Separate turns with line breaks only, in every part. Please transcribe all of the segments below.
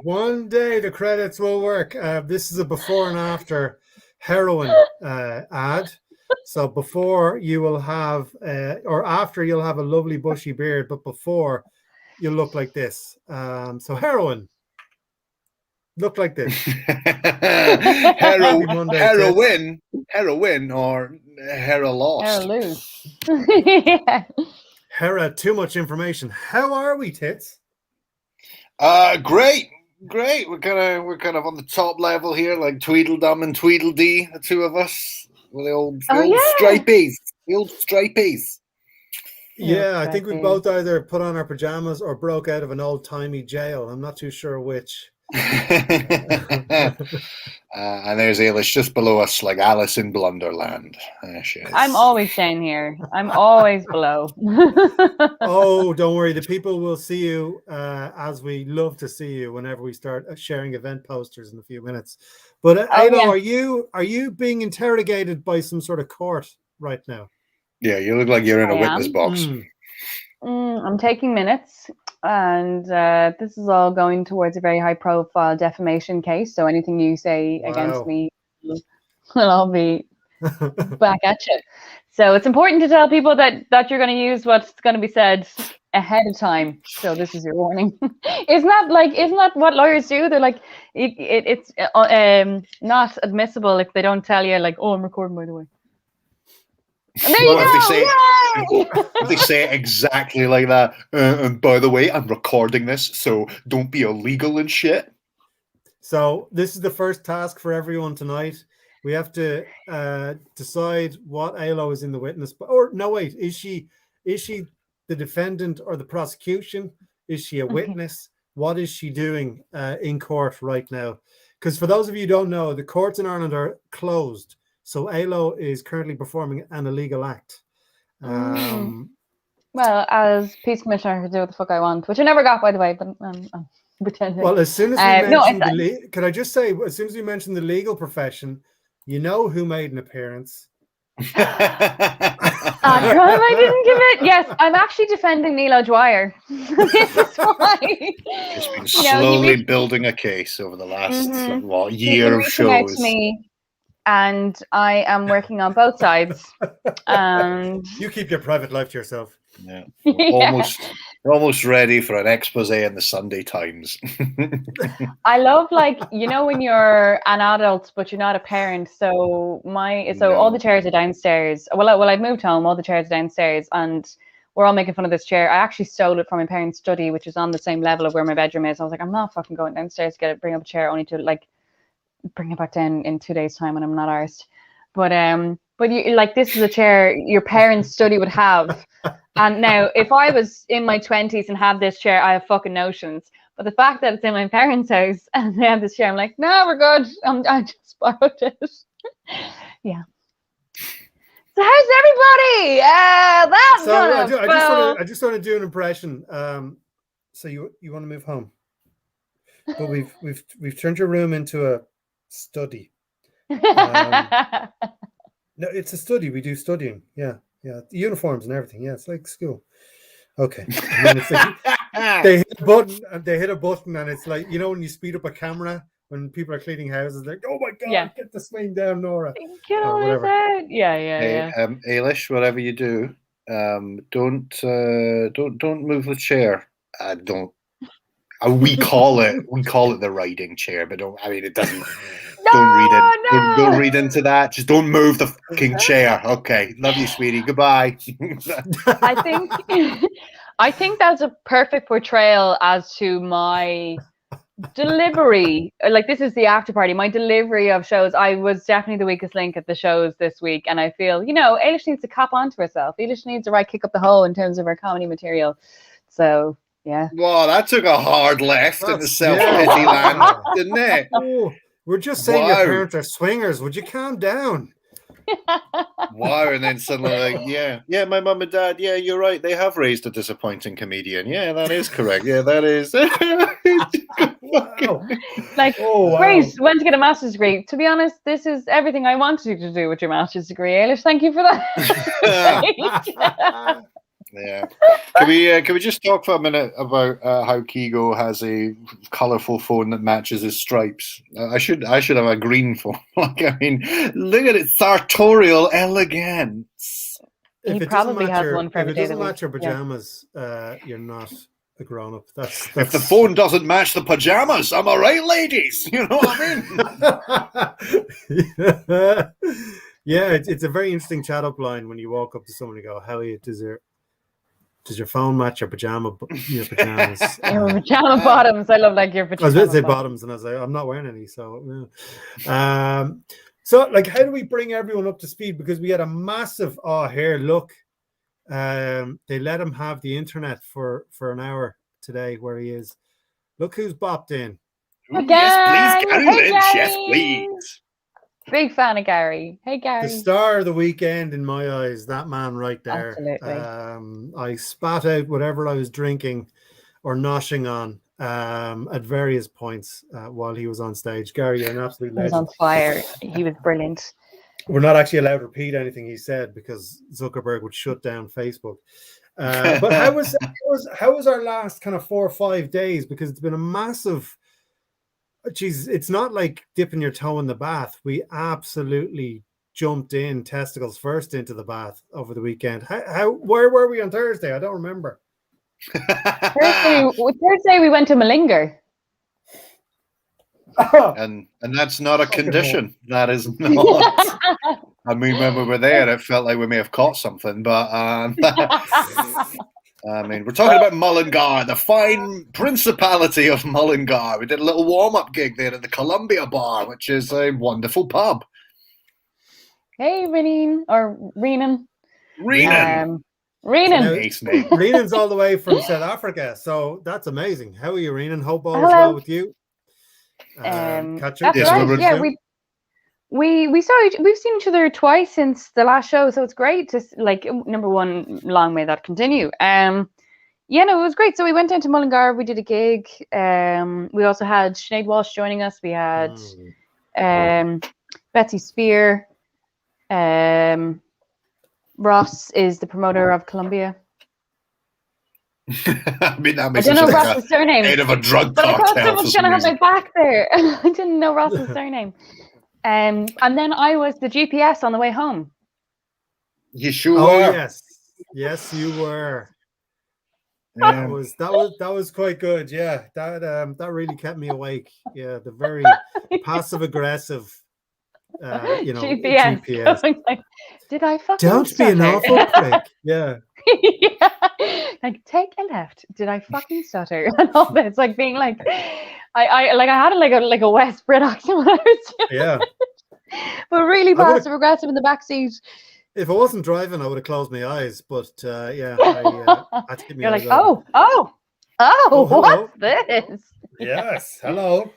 One day the credits will work. This is a before and after heroin ad. So before you will have, or after you'll have a lovely bushy beard, but before you look like this. So heroin, look like this. Happy Monday,
heroin, or Hera lost.
Yeah.
Hera, too much information. How are we, Tits?
Great. We're kind of on the top level here, like Tweedledum and Tweedledee, the two of us. The old stripies. The old stripies.
Yeah, I think we both either put on our pajamas or broke out of an old-timey jail. I'm not too sure which.
And there's Ailish just below us, like Alice in Blunderland. There she is.
I'm always down here. I'm always below.
Oh, don't worry. The people will see you as we love to see you whenever we start sharing event posters in a few minutes. But Aylo, are you being interrogated by some sort of court right now?
Yeah, you look like you're in a witness box.
I'm taking minutes, and this is all going towards a very high-profile defamation case. So anything you say against me will all be back at you. So it's important to tell people that you're going to use what's going to be said ahead of time. So this is your warning. Isn't that what lawyers do? They're like, it's not admissible if they don't tell you, like, oh, I'm recording, by the way. And there you go.
If they say it exactly like that, and by the way, I'm recording this, so don't be illegal and shit.
So this is the first task for everyone tonight. We have to decide what Aylo is in the witness. Or no, wait, is she the defendant or the prosecution? Is she a witness? What is she doing in court right now? Because for those of you who don't know, the courts in Ireland are closed. So Aylo is currently performing an illegal act.
Well, as peace commissioner, I can do what the fuck I want, which I never got, by the way, but I'm pretending.
Well, as soon as we mentioned can I just say, as soon as we mentioned the legal profession, you know who made an appearance.
I didn't give it. Yes, I'm actually defending Neil O'Dwyer. This is why.
Just been slowly building a case over the last year of shows.
And I am working on both sides. And
you keep your private life to yourself.
Yeah, we're almost ready for an expose in the Sunday Times.
I love, when you're an adult but you're not a parent. So all the chairs are downstairs. Well, I've moved home. All the chairs are downstairs, and we're all making fun of this chair. I actually stole it from my parents' study, which is on the same level of where my bedroom is. I was like, I'm not fucking going downstairs to bring up a chair only to bring it back down in 2 days' time when I'm not arsed. But you this is a chair your parents' study would have. And now, if I was in my 20s and have this chair, I have fucking notions. But the fact that it's in my parents' house and they have this chair, I'm like, no, we're good. I just borrowed it. Yeah. So how's everybody?
I just want to do an impression. So you want to move home, but we've turned your room into a study. No, it's a study. We do studying. Yeah. The uniforms and everything. Yeah, it's like school. Okay. And then it's like, they hit a button, and it's like, when you speed up a camera when people are cleaning houses, like, oh my god, get the swing down, Nora.
Get all this out. Yeah.
Ailish, whatever you do, don't move the chair. We call it the riding chair, but it doesn't. Don't read into that. Just don't move the fucking chair. Okay, love you, sweetie. Goodbye.
I think that's a perfect portrayal as to my delivery. This is the after party. My delivery of shows. I was definitely the weakest link at the shows this week, and I feel Ailish needs to cop onto herself. Ailish needs to kick up the hole in terms of her comedy material. So. Yeah.
Wow, that took a hard left in the self-pity land, didn't it?
Oh, we're just saying your parents are swingers. Would you calm down?
Wow, and then suddenly yeah, my mum and dad, yeah, you're right. They have raised a disappointing comedian. Yeah, that is correct. Yeah, that is.
Wow.
Great, went to get a master's degree. To be honest, this is everything I wanted you to do with your master's degree, Ailish. Thank you for that.
Yeah. Can we just talk for a minute about how Kigo has a colourful phone that matches his stripes? I should have a green phone. Like, I mean, look at it, sartorial elegance.
He probably has one for
if
every
it
day of the
doesn't
week.
match your pajamas, you're not a grown up. That's
If the phone doesn't match the pajamas, am I right, ladies? You know what I mean?
Yeah, it's a very interesting chat up line when you walk up to someone and go, "How are you? Does your phone match your pajamas?"
Your pajama bottoms. I love like your
I was
pajama
going to say
bottoms.
bottoms, and I was like, I'm not wearing any. So, yeah. So like, how do we bring everyone up to speed? Because we had a massive, here, look, they let him have the internet for an hour today where he is. Look who's bopped in.
Ooh, yes, please, Gary
Hey,
Lynch.
Gary.
Yes, please.
Big fan of Gary. Hey, Gary.
The star of the weekend in my eyes, that man right there.
Absolutely.
I spat out whatever I was drinking or noshing on at various points while he was on stage. Gary, you're an absolute
He was
legend.
on fire. He was brilliant.
We're not actually allowed to repeat anything he said because Zuckerberg would shut down Facebook. But how was our last kind of 4 or 5 days? Because it's been a massive. Geez, it's not like dipping your toe in the bath. We absolutely jumped in testicles first into the bath over the weekend. Where were we on Thursday? I don't remember.
Thursday we went to Mullingar.
And that's not a condition. That is not. I mean, when we were there, it felt like we may have caught something, but I mean, we're talking about Mullingar, the fine principality of Mullingar. We did a little warm-up gig there at the Columbia Bar, which is a wonderful pub.
Hey, Reenan.
Reenan.
Reenan's all the way from South Africa, so that's amazing. How are you, Reenan? Hope all is well with you.
That's right. Yeah, we've seen each other twice since the last show, so it's great to like. Number one, long may that continue. It was great. So we went down to Mullingar. We did a gig. We also had Sinead Walsh joining us. We had Betsy Spear. Ross is the promoter of Columbia.
I mean, that makes
I don't know
like
Ross's surname.
Head of a drug
but
cartel.
I thought someone's gonna have my back there. I didn't know Ross's surname. And then I was the GPS on the way home.
You sure were.
Yes, you were. That was quite good. Yeah, that really kept me awake. Yeah, the very passive aggressive. GPS.
Like, did I fucking
Don't be an awful prick. Yeah.
Yeah. Like, take a left. Did I fucking stutter? And all this, like being like, I had like a West Brit accent when I was doing it. But really passive aggressive in the back seat.
If I wasn't driving, I would have closed my eyes. But
You're like, what's this?
Yes, hello.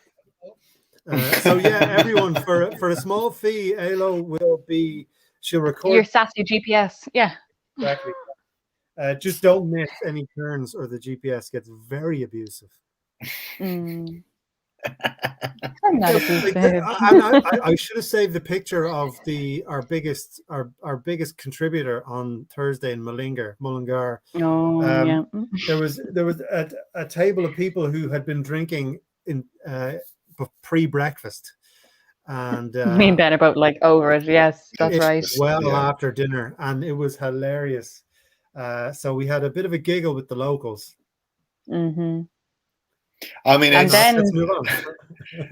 So yeah, everyone for a small fee, Alo she'll record
your sassy GPS. Yeah,
exactly. Just don't miss any turns, or the GPS gets very abusive.
I'm not abusive.
I should have saved the picture of our biggest contributor on Thursday in Mullingar. There was a table of people who had been drinking in pre-breakfast, and
you mean Ben about like over it? Yes, that's right.
After dinner, and it was hilarious. So we had a bit of a giggle with the locals.
Mm-hmm.
I mean,
let's move on.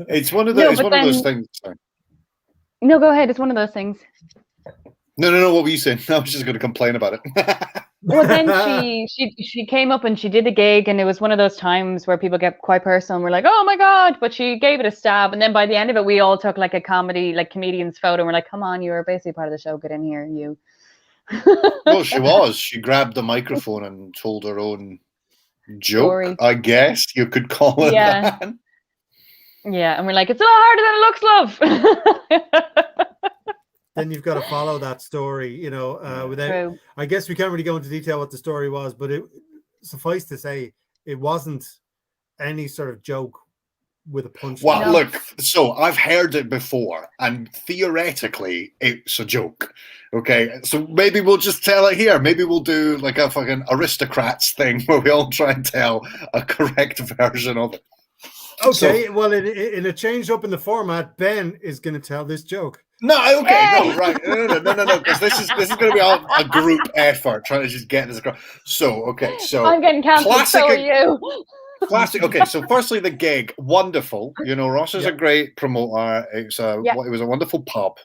It's one of those things. Sorry.
No, go ahead. It's one of those things.
No. What were you saying? I was just going to complain about it.
Well, then she came up and she did a gig, and it was one of those times where people get quite personal and we're like, oh my God, but she gave it a stab. And then by the end of it, we all took like a comedian's photo, and we're like, come on, you were basically part of the show. Get in here, you.
Well, she was. She grabbed the microphone and told her own joke,
story.
I guess you could call it that.
Yeah, and we're like, it's a lot harder than it looks, love.
Then you've got to follow that story, without.
True.
I guess we can't really go into detail what the story was, but it suffice to say, it wasn't any sort of joke with a punch.
Well, look, so I've heard it before, and theoretically, it's a joke. Okay, so maybe we'll just tell it here. Maybe we'll do like a fucking aristocrats thing where we all try and tell a correct version of it.
Okay, well, in a change up in the format, Ben is going to tell this joke.
No, okay, no, right, no, because this is going to be a group effort trying to just get this across. So, okay, so
I'm getting cancelled. So are you?
Classic. Okay, so firstly, the gig, wonderful. You know, Ross is a great promoter. It was a wonderful pub.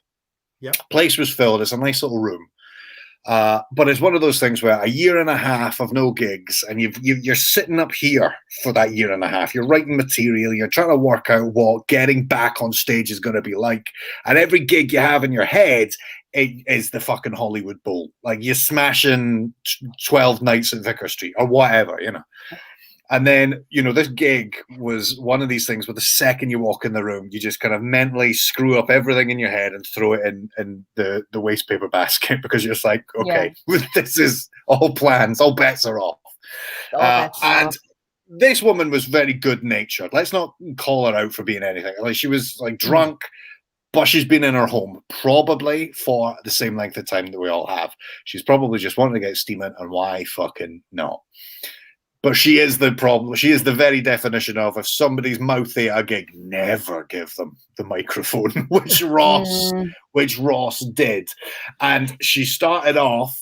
Yeah,
place was filled. It's a nice little room. But it's one of those things where a year and a half of no gigs, and you're sitting up here for that year and a half. You're writing material. You're trying to work out what getting back on stage is going to be like. And every gig you have in your head is the fucking Hollywood Bowl. Like you're smashing 12 nights at Vicar Street or whatever, you know. And then, you know, this gig was one of these things where the second you walk in the room, you just kind of mentally screw up everything in your head and throw it in the waste paper basket because you're just like, okay, this is all plans, all bets are off. And this woman was very good natured. Let's not call her out for being anything. Like she was like drunk, but she's been in her home probably for the same length of time that we all have. She's probably just wanting to get steaming, and why fucking not? But she is the problem. She is the very definition of if somebody's mouthy at a gig, never give them the microphone, which Ross did. And she started off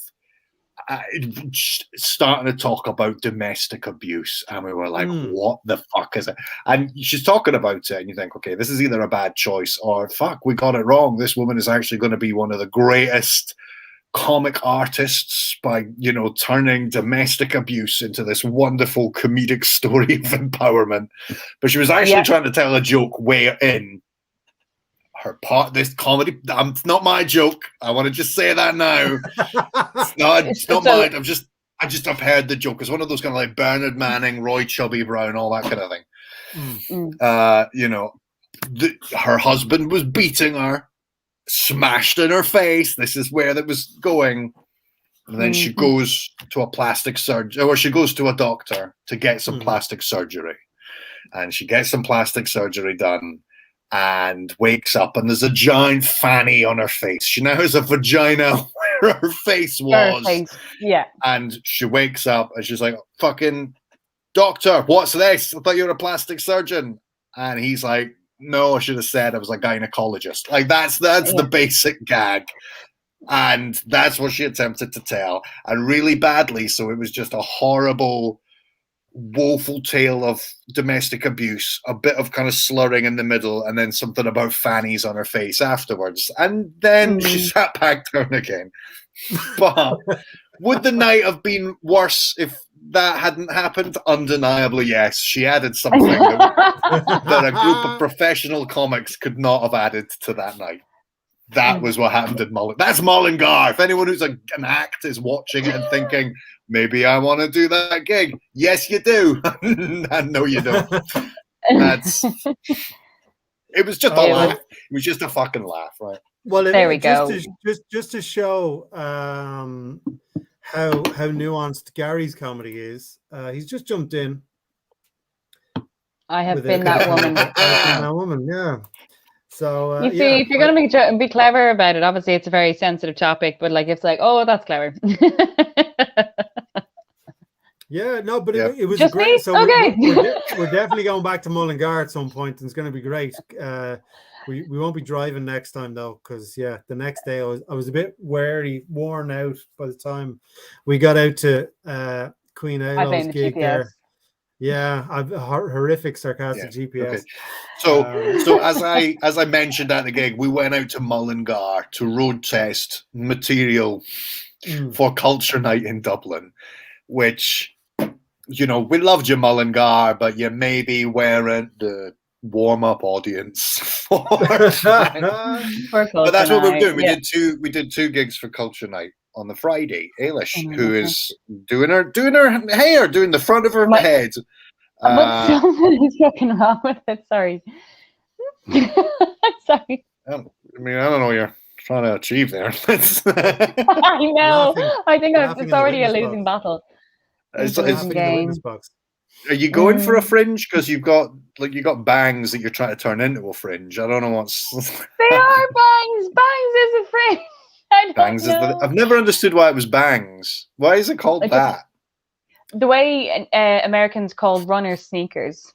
starting to talk about domestic abuse. And we were like, what the fuck is it? And she's talking about it. And you think, okay, this is either a bad choice or fuck, we got it wrong. This woman is actually going to be one of the greatest comic artists by, you know, turning domestic abuse into this wonderful comedic story of empowerment. But she was actually trying to tell a joke wherein her part, this comedy, it's not my joke. I want to just say that now. It's not mine. I've heard the joke. It's one of those kind of like Bernard Manning, Roy Chubby Brown, all that kind of thing. You know, her husband was beating her, smashed in her face. This is where that was going. And then she goes to a plastic surgeon, or she goes to a doctor to get some plastic surgery. And she gets some plastic surgery done and wakes up, and there's a giant fanny on her face. She now has a vagina where her face was.
Yeah.
And she wakes up and she's like, fucking doctor, what's this? I thought you were a plastic surgeon. And he's like, no, I should have said I was a gynecologist. Like that's the basic gag. And that's what she attempted to tell. And really badly. So it was just a horrible, woeful tale of domestic abuse, a bit of kind of slurring in the middle, and then something about fannies on her face afterwards. And then she sat back down again. But would the night have been worse if that hadn't happened? Undeniably, yes. She added something that a group of professional comics could not have added to that night. That was what happened at Mullingar. That's Mullingar. If anyone who's an act is watching it and thinking, maybe I want to do that gig. Yes, you do. And no, you don't. It was just a laugh. It was just a fucking laugh, right?
Well,
there we go.
Just to show how nuanced Gary's comedy is, he's just jumped in.
I have been that woman.
That woman, yeah. So
you see, if you're going to be clever about it, obviously it's a very sensitive topic, but like it's like, oh, that's clever.
Yeah, no, but it was
just
great.
Me?
So
okay.
we're definitely going back to Mullingar at some point, and it's going to be great. We won't be driving next time though, because the next day I was a bit worn out by the time we got out to Queen Ailo's gig there. Yeah, I've horrific sarcastic GPS.
Okay. So as I mentioned at the gig, we went out to Mullingar to road test material for Culture Night in Dublin, which, you know, we loved you, Mullingar, but you maybe weren't the warm-up audience for that. But that's what we were doing. We did two gigs for Culture Night. On the Friday, Ailish, who is doing her hair, doing the front of her head.
Something is fucking wrong with it. Sorry. Sorry.
I don't know what you're trying to achieve there.
I know. I think it's already a losing battle.
Are you going for a fringe because you've got like you got bangs that you're trying to turn into a fringe. I don't know what's
They are bangs. Bangs is a fringe. I don't
bangs.
know.
I've never understood why it was bangs. Why is it called that?
The way Americans call runners sneakers.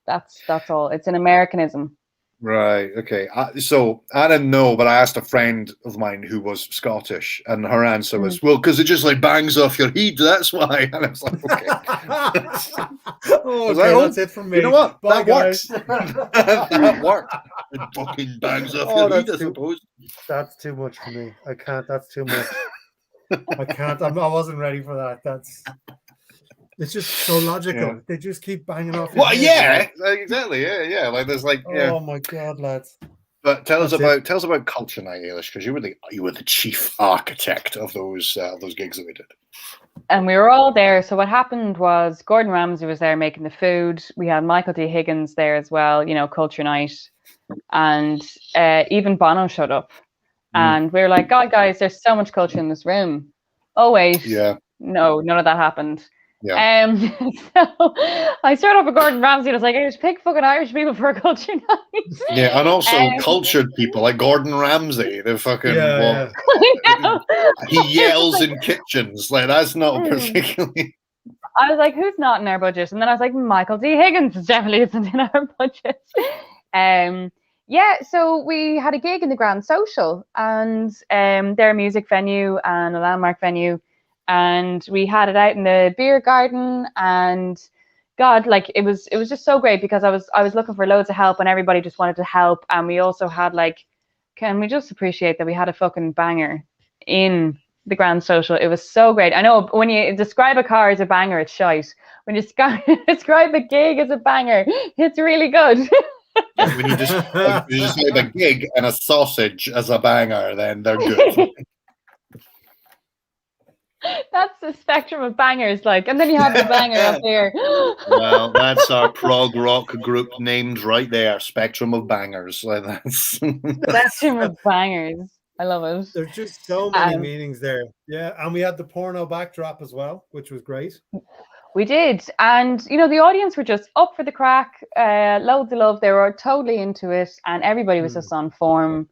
That's all. It's an Americanism.
Right. Okay. So I didn't know, but I asked a friend of mine who was Scottish, and her answer was, "Well, because it just like bangs off your head. That's why." And I was like, "Okay."
That's it from me.
You know what?
Bye,
that
guys.
works. That worked. It fucking bangs off your head, I suppose.
That's too much for me. I can't. That's too much. I can't. I wasn't ready for that. It's just so logical.
Yeah.
They just keep banging off.
Well, yeah, exactly. Yeah. Like there's like, yeah.
Oh my god, lads!
But tell us about Culture Night, Ailish, because you were the chief architect of those gigs that we did.
And we were all there. So what happened was Gordon Ramsay was there making the food. We had Michael D. Higgins there as well. Culture night, and even Bono showed up. And we were like, God, guys, there's so much culture in this room. Oh wait, no, none of that happened.
Yeah.
So I started off with Gordon Ramsay and I was like, I just pick fucking Irish people for a culture night.
Yeah, and also cultured people like Gordon Ramsay. The fucking he yells in kitchens. Like that's not particularly.
I was like, who's not in our budget? And then I was like, Michael D. Higgins definitely isn't in our budget. So we had a gig in the Grand Social, and they're a music venue and a landmark venue. And we had it out in the beer garden, and God, like it was just so great because I was looking for loads of help, and everybody just wanted to help. And we also had can we just appreciate that we had a fucking banger in the Grand Social? It was so great. I know when you describe a car as a banger, it's shite. When you describe a gig as a banger, it's really good.
When you describe a gig and a sausage as a banger, then they're good.
That's the spectrum of bangers, and then you have the banger up there.
Well, that's our prog rock group named right there, Spectrum of Bangers. Like that's
Spectrum of Bangers. I love it.
There's just so many meanings there. Yeah, and we had the porno backdrop as well, which was great.
We did, and the audience were just up for the crack. Loads of love. They were totally into it, and everybody was just on form,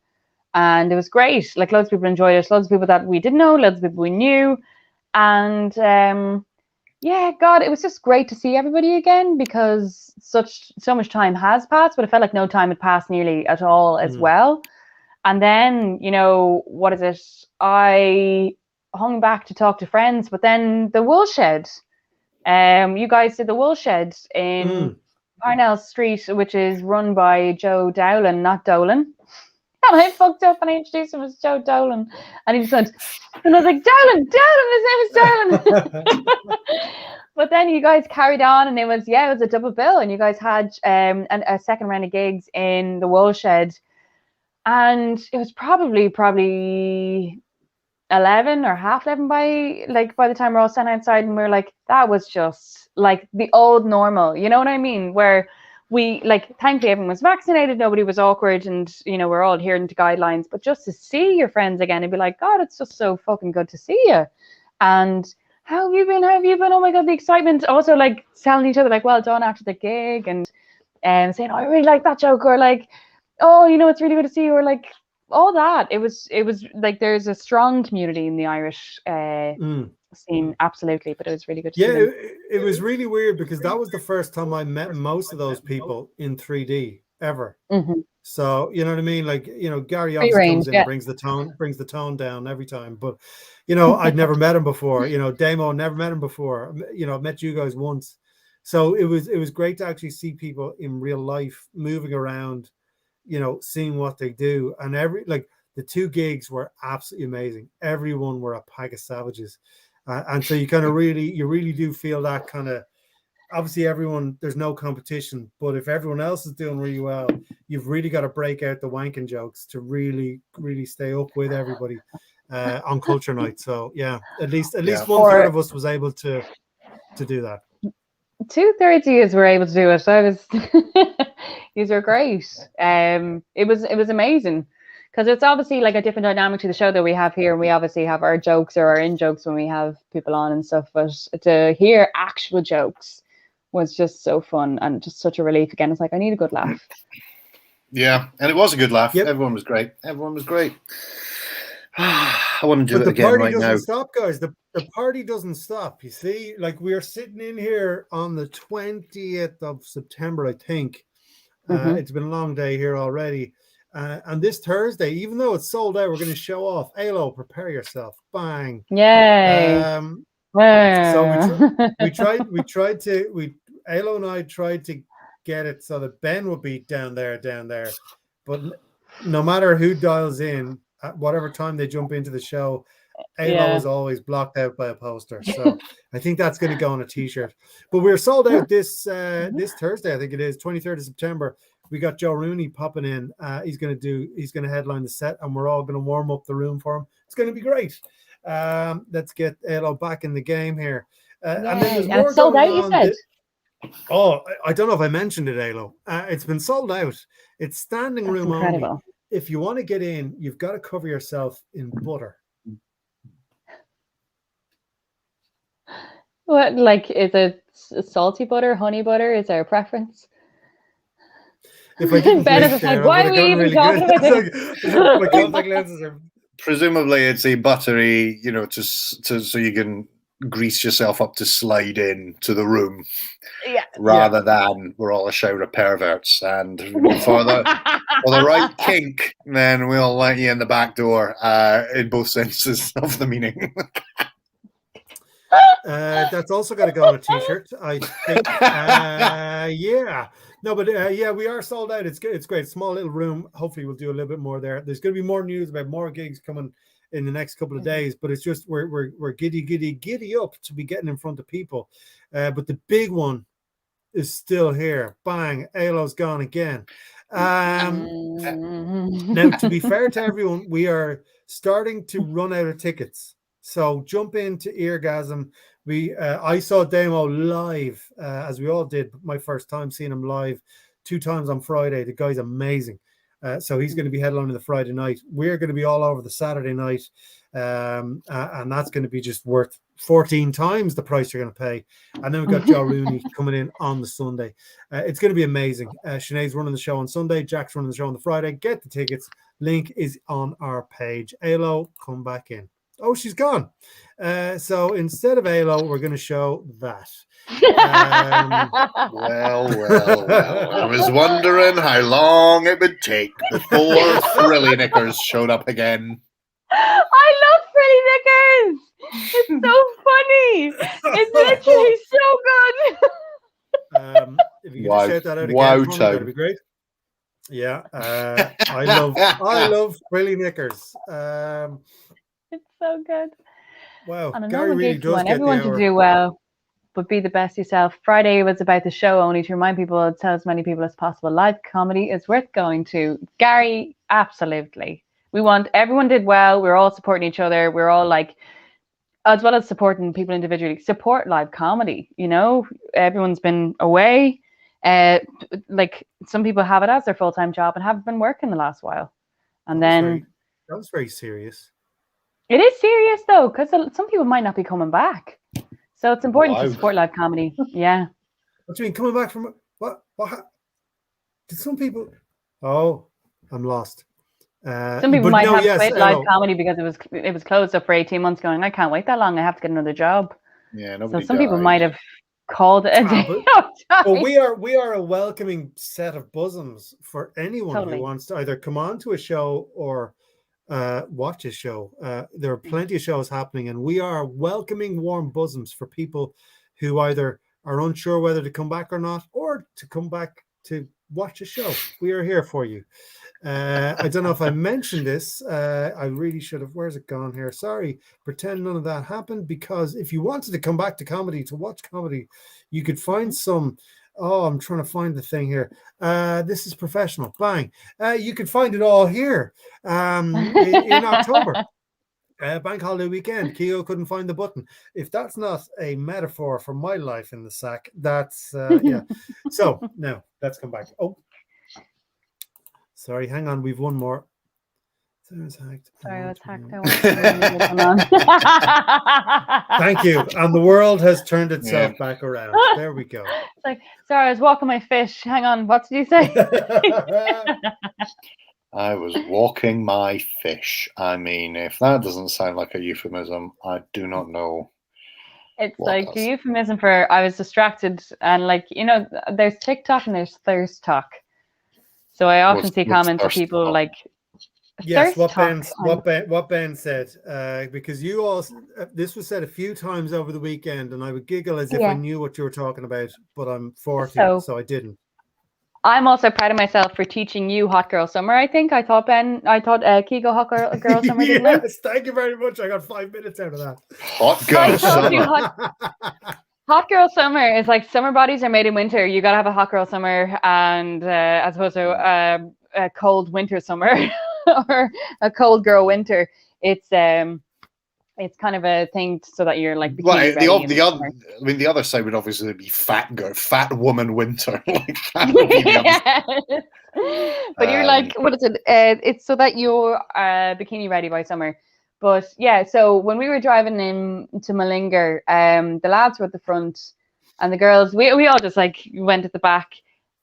and it was great. Like loads of people enjoyed it. Loads of people that we didn't know, loads of people we knew. And God, it was just great to see everybody again because so much time has passed, but it felt like no time had passed nearly at all as well. And then, what is it? I hung back to talk to friends, but then the Woolshed, you guys did the Woolshed in Parnell Street, which is run by Joe Dowling, not Dolan. And I fucked up and I introduced him as Joe Dolan. And he just went, and I was like, Dolan, his name is Dolan. But then you guys carried on and it was a double bill. And you guys had a second round of gigs in the Woolshed. And it was probably 11 or half 11 by the time we're all standing outside, and we're like, that was just like the old normal. You know what I mean? Where we thankfully everyone was vaccinated, nobody was awkward, and we're all adhering to guidelines, but just to see your friends again and be like, God, it's just so fucking good to see you. And how have you been? Oh my God, the excitement. Also telling each other well done after the gig, and saying, oh, I really like that joke, or oh, it's really good to see you, or all that. It was there's a strong community in the Irish scene, absolutely, but it was really good to see them.
It was really weird because that was the first time I met most of those people in 3D ever. So you know what I mean, Gary obviously comes in and brings the tone down every time, but I'd never met him before. Damo, never met him before. I met you guys once, so it was great to actually see people in real life moving around, seeing what they do. And the two gigs were absolutely amazing. Everyone were a pack of savages. And so you really do feel that kind of, obviously there's no competition, but if everyone else is doing really well, you've really got to break out the wanking jokes to really, really stay up with everybody on Culture Night. So yeah, at least 1/3 of us was able to do that.
2/3 of you were able to do it. These are great. It was amazing because it's obviously a different dynamic to the show that we have here, and we obviously have our jokes or our in jokes when we have people on and stuff. But to hear actual jokes was just so fun and just such a relief again. It's like, I need a good laugh.
Yeah, and it was a good laugh.
Yep.
Everyone was great. Everyone was great. I want to do
But
it
the
again
party
right
doesn't
now.
stop, guys. The party doesn't stop. You see, like we are sitting in here on the 20th of September, I think. It's been a long day here already. And this Thursday, even though it's sold out, we're going to show off. Alo, prepare yourself. Bang.
Yay.
So Alo and I tried to get it so that Ben would be down there. But no matter who dials in, at whatever time they jump into the show, Alo is always blocked out by a poster. So I think that's going to go on a t-shirt. But we're sold out this Thursday, I think it is, 23rd of September. We got Joe Rooney popping in. He's going to headline the set, and we're all going to warm up the room for him. It's going to be great. Let's get Alo back in the game here. And then there's more
sold
going
out,
on.
you said?
I don't know if I mentioned it, Alo. It's been sold out. It's standing room only. If you want to get in, you've got to cover yourself in butter.
What, like, is it salty butter, honey butter? Is there a preference?
If I didn't
Ben is just like, why are we even talking about this?
My contact lenses are...
Presumably, it's a buttery, so you can grease yourself up to slide in to the room, rather than we're all a shower of perverts. And for the right kink, then we'll let you in the back door, in both senses of the meaning.
That's also got to go on a t-shirt, I think. Yeah. No, but we are sold out. It's good. It's great. Small little room. Hopefully we'll do a little bit more there. There's going to be more news about more gigs coming in the next couple of days, but it's just we're giddy up to be getting in front of people. But the big one is still here. Bang, Alo's gone again. Now, to be fair to everyone, we are starting to run out of tickets. So jump into Eargasm. I saw Damo live, as we all did. My first time seeing him live, 2 times on Friday. The guy's amazing. So he's going to be headlining the Friday night. We're going to be all over the Saturday night, and that's going to be just worth 14 times the price you're going to pay. And then we've got Joe Rooney coming in on the Sunday. It's going to be amazing. Sinead's running the show on Sunday. Jack's running the show on the Friday. Get the tickets. Link is on our page. Alo, come back in. Oh, she's gone. So instead of Alo, we're going to show that.
Well. I was wondering how long it would take before Frilly Knickers showed up again.
I love Frilly Knickers. It's so funny. It's literally so good.
If you could just shout that out again, that'd be great. Yeah, I love Frilly Knickers.
It's so good.
Wow,
and
Gary really does get
everyone to do well, but be the best yourself. Friday was about the show only to remind people, tell as many people as possible. Live comedy is worth going to. Gary, absolutely. Everyone did well. We're all supporting each other. We're all like, as well as supporting people individually, support live comedy. Everyone's been away. Like some people have it as their full-time job and haven't been working the last while. And
that was very serious.
It is serious though, because some people might not be coming back. So it's important to support live comedy. Yeah.
What do you mean coming back from what? Did some people? Oh, I'm lost.
Some people might have quit live comedy because it was closed up for 18 months. Going, I can't wait that long. I have to get another job.
Yeah.
So some people might have called it a day.
But we are a welcoming set of bosoms for anyone who wants to either come on to a show or watch a show. There are plenty of shows happening, and we are welcoming warm bosoms for people who either are unsure whether to come back or not, or to come back to watch a show. We are here for you. I don't know if I mentioned this. I really should have. Where's it gone here? Sorry. Pretend none of that happened, because if you wanted to come back to comedy, to watch comedy, you could find some. Oh, I'm trying to find the thing here. This is professional. Bang. You can find it all here in October. Bank holiday weekend. Keo couldn't find the button. If that's not a metaphor for my life in the sack, that's yeah. So now let's come back. Oh, sorry. Hang on. We've one more.
Sorry, I was hacked. I
Thank you. And the world has turned itself back around. There we go.
It's like, sorry, I was walking my fish. Hang on, what did you say?
I was walking my fish. I mean, if that doesn't sound like a euphemism, I do not know.
It's like the euphemism for I was distracted, and like, you know, there's TikTok and there's thirst talk. So I often see comments of people like,
yes, what Ben said, because you all, this was said a few times over the weekend, and I would giggle as if I knew what you were talking about, but I'm 40, so I didn't.
I'm also proud of myself for teaching you Hot Girl Summer. I thought Keego Hot Girl Summer.
Yes, thank you very much. I got 5 minutes out of that.
Hot Girl Summer.
Hot Girl Summer is like summer bodies are made in winter. You gotta have a hot girl summer, and as opposed to a cold winter summer or a cold girl winter. It's kind of a thing so that you're like
the other side would obviously be fat woman winter. Like that would be the
but you're like, what is it? It's so that you're bikini ready by summer. But yeah, so when we were driving in to Mullingar, the lads were at the front, and the girls, we all just like went at the back.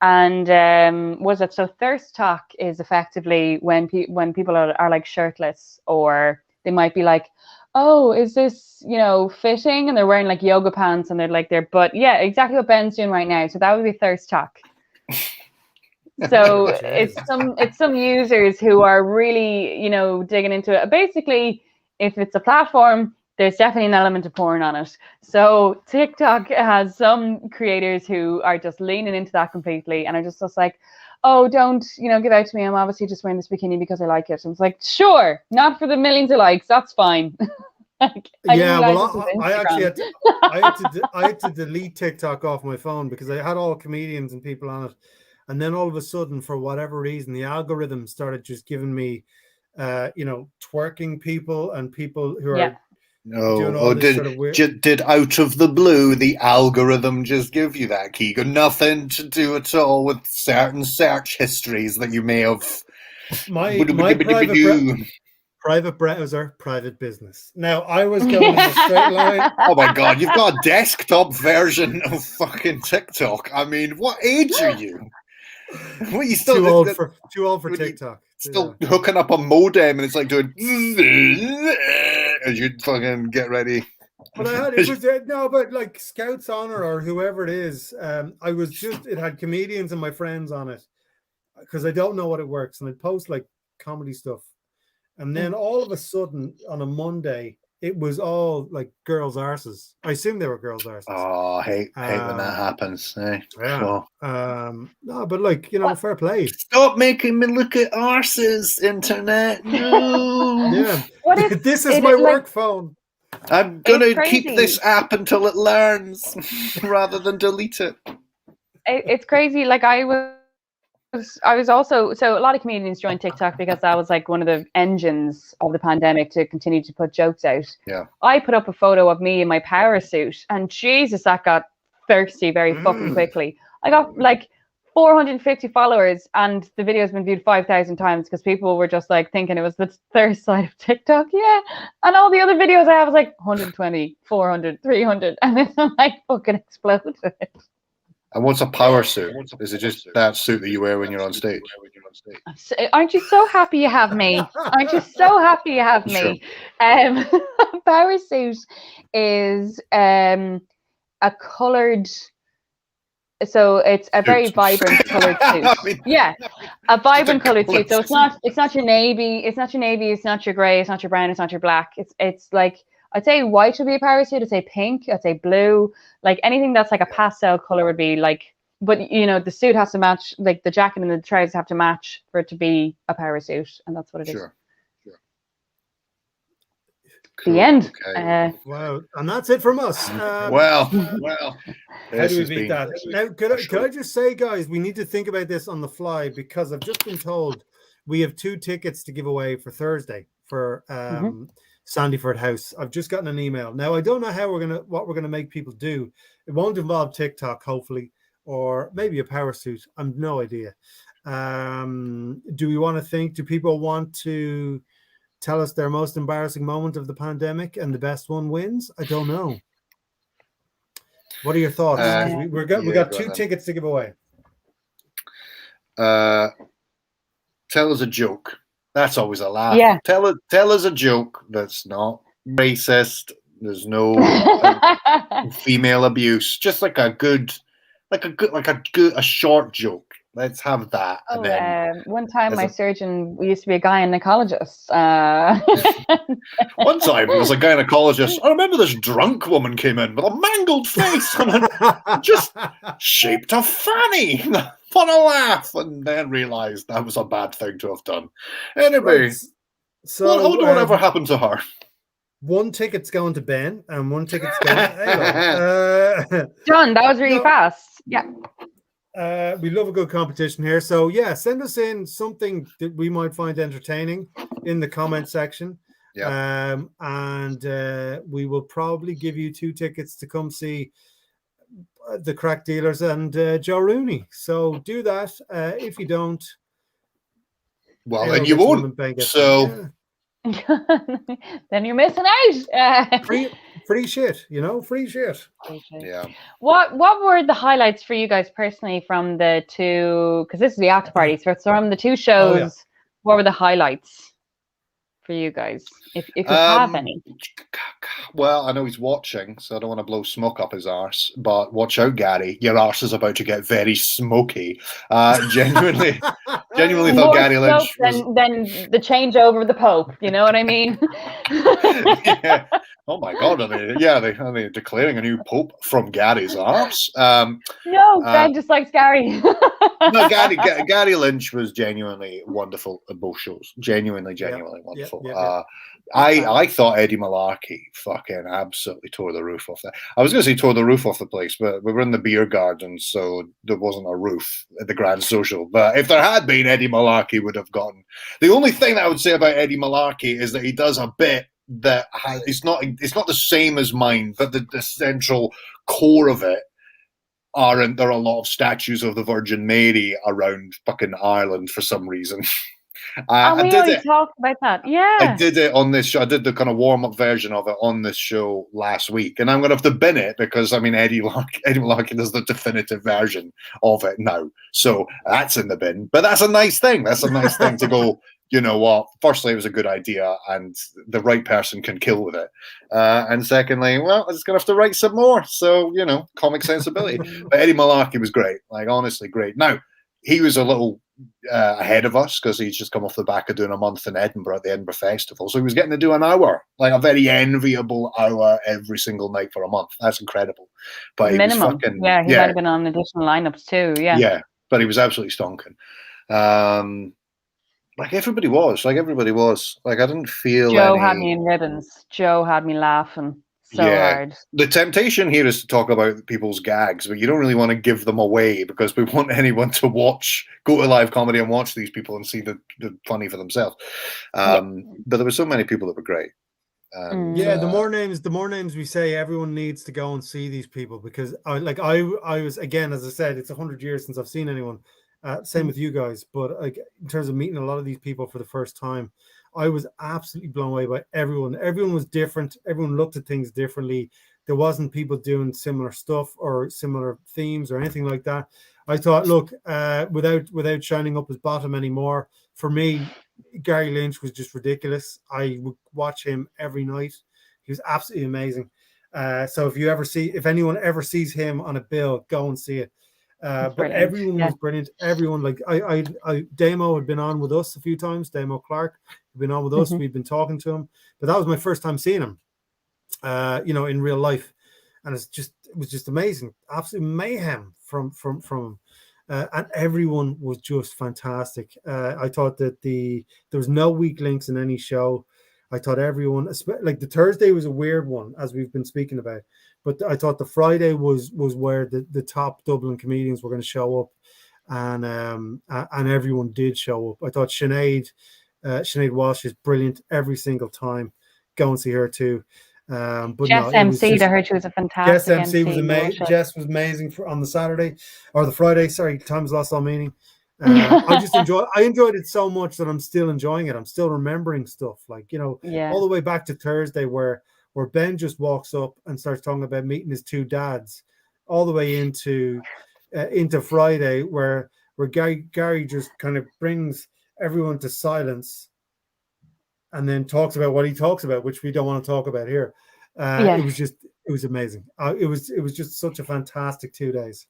And so thirst talk is effectively when people are like shirtless, or they might be like, oh, is this, you know, fitting? And they're wearing like yoga pants and they're like their butt. Yeah, exactly what Ben's doing right now. So that would be thirst talk. So it's some users who are really, you know, digging into it. Basically, if it's a platform, there's definitely an element of porn on it. So TikTok has some creators who are just leaning into that completely and are just like, oh, don't, you know, give out to me. I'm obviously just wearing this bikini because I like it. And it's like, sure, not for the millions of likes. That's fine.
Like, I had to delete TikTok off my phone because I had all comedians and people on it. And then all of a sudden, for whatever reason, the algorithm started just giving me, you know, twerking people and people who are doing all this sort of weird...
Did out of the blue the algorithm just give you that, Keegan? Nothing to do at all with certain search histories that you may have.
My private browser, private business. Now, I was going in a straight line.
Oh my God, you've got a desktop version of fucking TikTok. I mean, what age are you? What, you still
too old for TikTok.
Still hooking up a modem and it's like doing as you fucking get ready.
But but like Scouts Honor or whoever it is, it had comedians and my friends on it because I don't know what it works, and I'd post like comedy stuff. And then all of a sudden on a Monday, it was all like girls' arses. I assume they were girls' arses.
Oh, I hate when that happens. Eh?
Yeah. No, but like, you know, fair play.
Stop making me look at arses, internet. No.
Yeah. This is my work phone.
I'm gonna keep this app until it learns rather than delete it.
It's crazy. Like I was also, so a lot of comedians joined TikTok because that was like one of the engines of the pandemic to continue to put jokes out.
Yeah.
I put up a photo of me in my power suit, and Jesus, that got thirsty very fucking quickly. I got like 450 followers, and the video's been viewed 5,000 times because people were just like thinking it was the thirst side of TikTok. Yeah. And all the other videos I have was like 120, 400, 300, and then I'm like fucking exploded.
And what's a power suit? Is it just that suit that you wear when you're on stage?
Aren't you so happy you have me? Aren't you so happy you have me? Sure. Power suit is a coloured, so it's a very vibrant coloured suit. Yeah, a vibrant coloured suit. So it's not your navy, it's not your grey, it's not your brown, it's not your black. It's like, I'd say white would be a power suit. I'd say pink. I'd say blue. Like anything that's like a pastel color would be like. But you know, the suit has to match. Like the jacket and the trousers have to match for it to be a power suit, and that's what it is. Sure. The end.
Okay.
Wow, and that's it from us.
Well.
How do we beat that? Now, could I just say, guys, we need to think about this on the fly because I've just been told we have 2 tickets to give away for Thursday for Sandyford House. I've just gotten an email. Now I don't know what we're gonna make people do. It won't involve TikTok, hopefully, or maybe a power suit. I've no idea. Do we want to think? Do people want to tell us their most embarrassing moment of the pandemic, and the best one wins. I don't know. What are your thoughts? Because we got two tickets to give away.
Tell us a joke. That's always a laugh.
Yeah.
Tell us a joke that's not racist. There's no female abuse. Just like a short joke. Let's have that.
Oh,
and then
one time my surgeon used to be a gynecologist.
One time there was a gynecologist. I remember this drunk woman came in with a mangled face and just shaped a fanny for a laugh, and then realised that was a bad thing to have done. Anyway,
Right. So
whatever happened to her?
One ticket's going to Ben, and one ticket's going to Alo.
John, that was really fast. Yeah.
We love a good competition here. So yeah, send us in something that we might find entertaining in the comment section.
Yeah.
And we will probably give you 2 tickets to come see the Crack Dealers and Joe Rooney. So do that. If you don't,
well, then you won't. So.
Yeah.
Then you're missing out.
Free shit, free shit.
Yeah.
What were the highlights for you guys personally from the 2? Because this is the after party, so from the 2 shows. Oh, yeah. What were the highlights for you guys, if you have any?
Well, I know he's watching, so I don't want to blow smoke up his arse. But watch out, Gary. Your arse is about to get very smoky. Genuinely thought
More
Gary Lynch
than the changeover of the Pope. You know what I mean?
Yeah. Oh my God! Are they declaring a new Pope from Gary's arse?
No, Ben just likes Gary.
No, Gary Lynch was genuinely wonderful at both shows. Genuinely wonderful. I thought Eddie Malarkey fucking absolutely tore the roof off that. I was going to say tore the roof off the place, but we were in the beer garden, so there wasn't a roof at the Grand Social. But if there had been, Eddie Malarkey would have gotten. The only thing that I would say about Eddie Malarkey is that he does a bit that it's not the same as mine, but the central core of it aren't there are a lot of statues of the Virgin Mary around fucking Ireland for some reason.
We already talked about that. Yeah,
I did it on this show. I did the kind of warm-up version of it on this show last week, and I'm going to have to bin it because Eddie Malarkey does the definitive version of it now, so that's in the bin. But that's a nice thing. That's a nice thing to go. You know what? Firstly, it was a good idea, and the right person can kill with it. And secondly, well, I'm just going to have to write some more. So, comic sensibility. But Eddie Malarkey was great. Like, honestly, great. Now, he was a little ahead of us because he's just come off the back of doing a month in Edinburgh at the Edinburgh Festival. So he was getting to do an hour, like a very enviable hour every single night for a month. That's incredible. But
minimum. He might have been on additional lineups too. Yeah.
Yeah, but he was absolutely stonking. Like everybody was. Like I didn't feel
Joe had me in ribbons. Joe had me laughing so hard.
The temptation here is to talk about people's gags, but you don't really want to give them away because we want anyone to go to live comedy and watch these people and see the funny for themselves. But there were so many people that were great.
The more names we say, everyone needs to go and see these people because I was, again, as I said, it's 100 years since I've seen anyone. Same with you guys, but like in terms of meeting a lot of these people for the first time, I was absolutely blown away by everyone. Everyone was different. Everyone looked at things differently. There wasn't people doing similar stuff or similar themes or anything like that. I thought, look, without shining up his bottom anymore, for me, Gary Lynch was just ridiculous. I would watch him every night. He was absolutely amazing. So if anyone ever sees him on a bill, go and see it. But everyone was brilliant. Everyone, like I Damo had been on with us a few times. Damo Clark had been on with us. We'd been talking to him, but that was my first time seeing him, in real life, and it was just amazing. Absolute mayhem from him, and everyone was just fantastic. I thought that there was no weak links in any show. I thought everyone, like the Thursday was a weird one, as we've been speaking about. But I thought the Friday was where the top Dublin comedians were going to show up, and everyone did show up. I thought Sinead Walsh is brilliant every single time. Go and see her too. But
Jess MC, I heard she was a fantastic
Jess MC was amazing. Jess was amazing on the Saturday or the Friday. Sorry, time's lost all meaning. I enjoyed it so much that I'm still enjoying it. I'm still remembering stuff, like,
Yeah.
all the way back to Thursday where Ben just walks up and starts talking about meeting his two dads, all the way into Friday where Gary just kind of brings everyone to silence and then talks about what he talks about, which we don't want to talk about here.
Yeah.
It was amazing. It was just such a fantastic 2 days.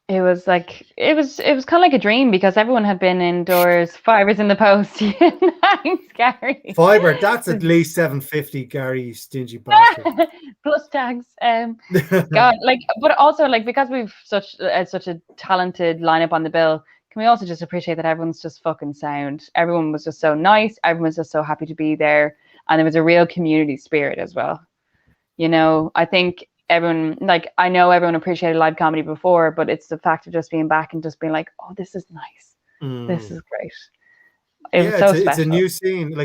It was kind of like a dream because everyone had been indoors. Fiver's in the post. Thanks, Gary.
Fiver, that's at least $750, Gary, you stingy bastard.
Plus tags. God, but also because we've such a talented lineup on the bill. Can we also just appreciate that everyone's just fucking sound? Everyone was just so nice. Everyone was just so happy to be there, and there was a real community spirit as well. I think everyone, I know everyone appreciated live comedy before, but it's the fact of just being back and just being like, oh, this is nice. This is great.
It's a new scene.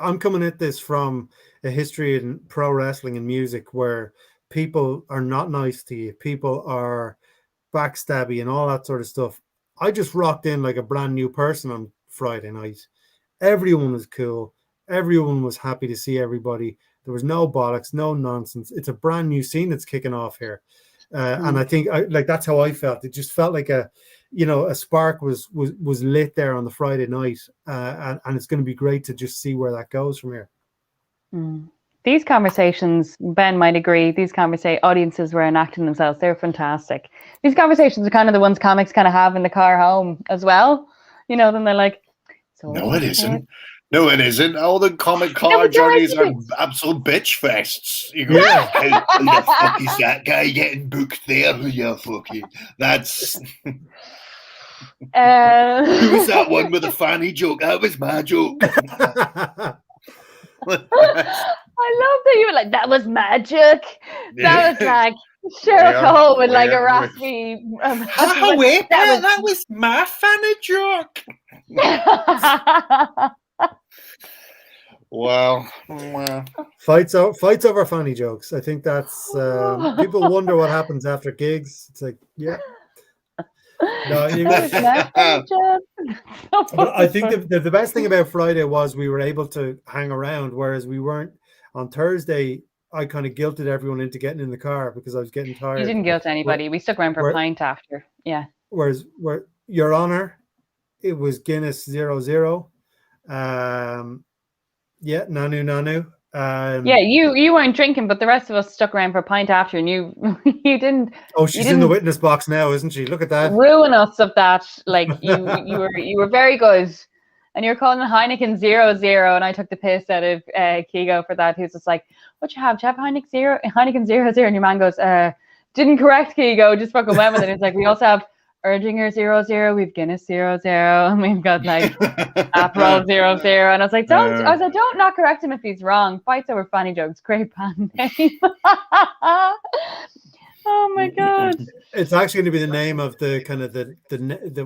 I'm coming at this from a history in pro wrestling and music where people are not nice to you. People are backstabby and all that sort of stuff. I just rocked in like a brand new person on Friday night. Everyone was cool. Everyone was happy to see everybody. There was no bollocks, no nonsense. It's a brand new scene that's kicking off here. And I think that's how I felt. It just felt like a spark was lit there on the Friday night. And it's going to be great to just see where that goes from here.
These conversations, Ben might agree, audiences were enacting themselves. They're fantastic. These conversations are kind of the ones comics kind of have in the car home as well. Then they're like, so
no, it isn't. No, it isn't. All the comic car journeys are absolute bitch fests. You go, how the fuck is that guy getting booked there? Yeah, fucking. That's. Who was that one with a funny joke? That was my joke.
I love that you were like, that was magic. That was like Sherlock Holmes with like a raspy.
However, that was my funny joke. Well,
fights over funny jokes. I think that's people wonder what happens after gigs. It's like, yeah. No, but I think the best thing about Friday was we were able to hang around, whereas we weren't on Thursday. I kind of guilted everyone into getting in the car because I was getting tired.
You didn't guilt anybody. We stuck around for a pint after. Yeah.
Whereas, Your Honor, it was Guinness 00. Yeah, Nanu.
Yeah, you weren't drinking, but the rest of us stuck around for a pint after, and you didn't.
Oh, she's in the witness box now, isn't she? Look at that.
Ruin us of that. Like you were very good, and you're calling it Heineken 00, and I took the piss out of Kigo for that. Who's just like, what you have? Do you have Heineken 00? And your man goes, didn't correct Kigo, just fucking went with it. It's like we also have Erdinger 00, we've Guinness 00, and we've got like Aperol 00. And I was like, don't not correct him if he's wrong. Fights over funny jokes. Great band name. Oh my god!
It's actually going to be the name of the kind of the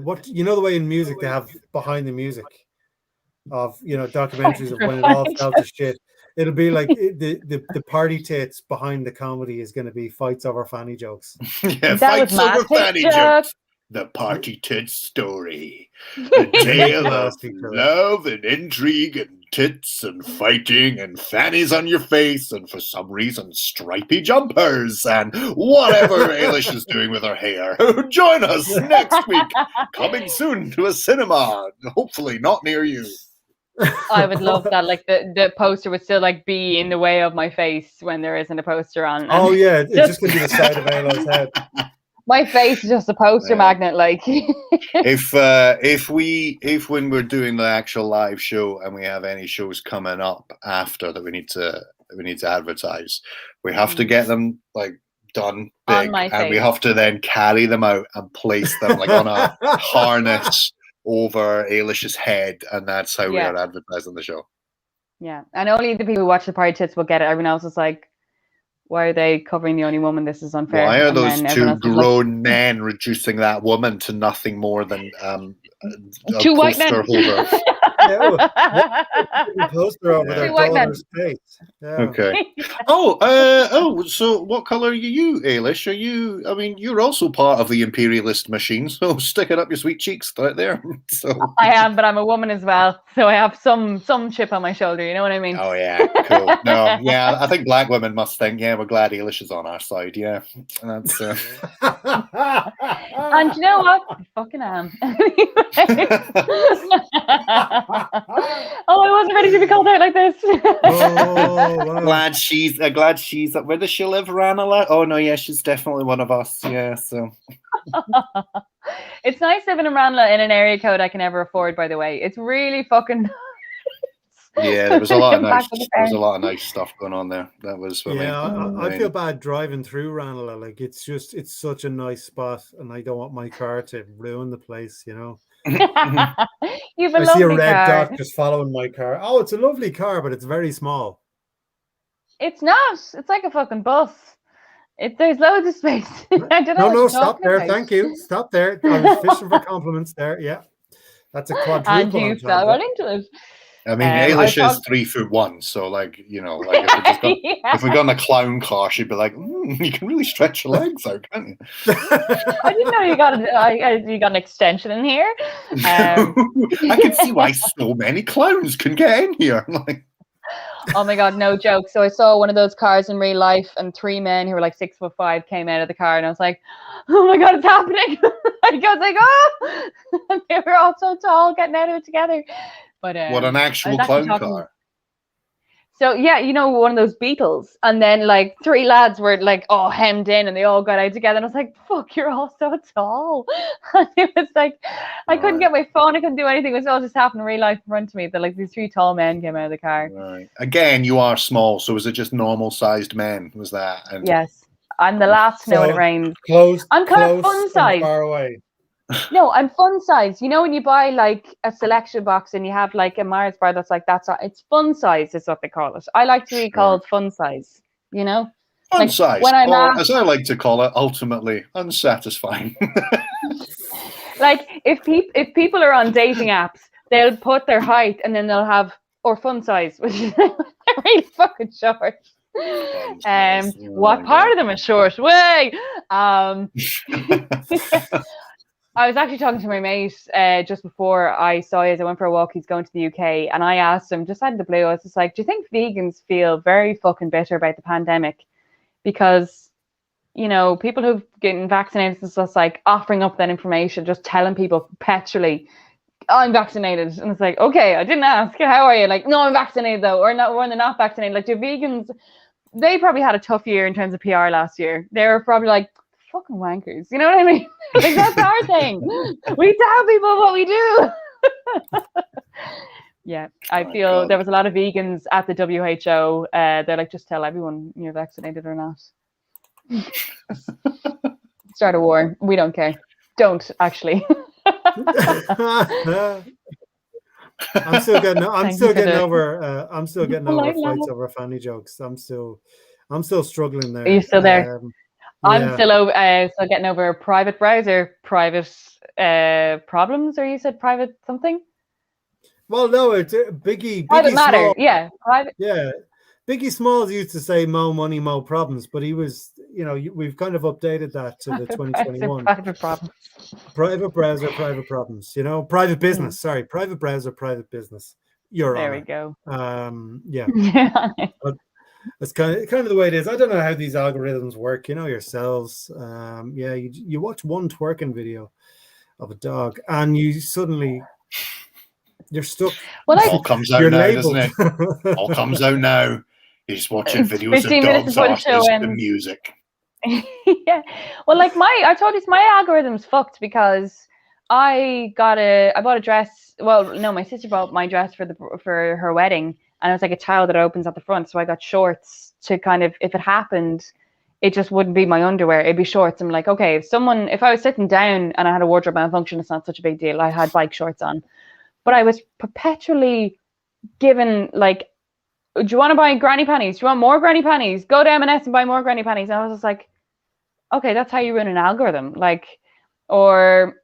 what the way in music they have behind the music of documentaries of when it all fell to shit. It'll be like the party tits behind the comedy is going to be fights over fanny jokes.
Yeah, fights over fanny jokes. The party tits story. The tale of love and intrigue and tits and fighting and fannies on your face and for some reason stripy jumpers and whatever Ailish is doing with her hair. Join us next week. Coming soon to a cinema. Hopefully not near you.
I would love that. Like the poster would still like be in the way of my face when there isn't a poster on.
Oh yeah, it's just gonna be the side of Ailo's head.
My face is just a poster magnet. Like
if when we're doing the actual live show and we have any shows coming up after that we need to advertise, we have to get them like done big, and we have to then carry them out and place them like on a harness over Ailish's head, and that's how we are advertising the show.
Yeah, and only the people who watch the party tits will get it. Everyone else is like, why are they covering the only woman? This is unfair.
Why are those two grown men reducing that woman to nothing more than
two white men?
Holder?
A poster over their
Two white men.
daughter's face. Yeah.
Okay. So what color are you, Ailish? Are you? I mean, you're also part of the imperialist machine. So stick it up your sweet cheeks right there. So
I am, but I'm a woman as well, so I have some chip on my shoulder. You know what I mean?
Oh yeah, cool. No, yeah, I think black women must think, yeah, we're glad Ailish is on our side. Yeah, that's.
And you know what? I fucking am. Oh, I wasn't ready to be called out like this.
Oh, wow.
glad she's up. Where does she live, Ranelagh? Oh no, yeah, she's definitely one of us. Yeah, so.
It's nice living in Ranelagh in an area code I can never afford. By the way, it's really fucking.
Yeah, there was a lot of nice stuff going on there. That was.
I feel bad driving through Ranelagh. Like it's such a nice spot, and I don't want my car to ruin the place. You know.
You've a
I see a
lovely
red
car.
dot just following my car. Oh, it's a lovely car, but it's very small.
It's not. It's like a fucking bus. There's loads of space. I don't know.
No, stop there. About. Thank you. Stop there. I was fishing for compliments there. Yeah, that's a quadruple.
And you fell right into it.
I mean, Ailish is 3'1", so like like if we got in a clown car, she'd be like, "You can really stretch your legs out, can't you?"
I didn't know you got an extension in here.
I can see why so many clowns can get in here. Like,
oh my god, no joke. So I saw one of those cars in real life, and 3 men who were like 6'5" came out of the car, and I was like, "Oh my god, it's happening!" I was like, "Oh!" And they were all so tall, getting out of it together. But
what an actual clown car!
So yeah, one of those Beetles, and then like 3 lads were like all hemmed in, and they all got out together, and I was like, "Fuck, you're all so tall!" And it was like, I couldn't get my phone, I couldn't do anything. It was all just happening in real life in front of me. That like these 3 tall men came out of the car.
Right. Again, you are small, so was it just normal-sized men? Was that? And...
Yes, I'm the last to know when it rains. I'm kind of fun size.
Far away.
No, I'm fun size. You know when you buy like a selection box and you have like a Mars bar that's like it's fun size is what they call it. I like to be called fun size. You know,
fun size. When as I like to call it, ultimately unsatisfying.
Like if people are on dating apps, they'll put their height and then they'll have or fun size, which is really fucking short. What part of them is short? Way. I was actually talking to my mate just before I saw you as I went for a walk. He's going to the UK, and I asked him just out of the blue, I was just like, do you think vegans feel very fucking bitter about the pandemic? Because, people who've gotten vaccinated, it's just like offering up that information, just telling people perpetually, I'm vaccinated. And it's like, okay, I didn't ask. How are you? Like, no, I'm vaccinated though. Or not, when they're not vaccinated. Like, do vegans, they probably had a tough year in terms of PR last year. They were probably like, fucking wankers, you know what I mean? Like that's our thing. We tell people what we do. Yeah, I feel there was a lot of vegans at the WHO. They're like, just tell everyone you're vaccinated or not. Start a war. We don't care. Don't actually.
I'm still getting over fights over funny jokes. I'm still struggling there.
Are you still there? I'm still getting over private browser, private problems, or you said private something?
Well, no, it's Biggie
matter.
Small,
yeah, private.
Yeah, Biggie Smalls used to say "Mo money, mo problems," but he was, we've kind of updated that to the 2021.
Private problems.
Private browser, private problems. Private business. Sorry, private browser, private business.
There we go.
Yeah. But that's kind of the way it is. I don't know how these algorithms work. Yourselves. You watch one twerking video of a dog, and you're stuck.
Well, it all comes out now, doesn't it? All comes out now. He's watching videos of dogs arses and music.
Yeah. Well, like I told you, my algorithm's fucked because I bought a dress. Well, no, my sister bought my dress for her wedding, and it was like a towel that opens at the front. So I got shorts to kind of, if it happened, it just wouldn't be my underwear. It'd be shorts. I'm like, okay, if I was sitting down and I had a wardrobe malfunction, it's not such a big deal. I had bike shorts on. But I was perpetually given like, do you want to buy granny panties? Do you want more granny panties? Go to M&S and buy more granny panties. And I was just like, okay, that's how you run an algorithm. Like, or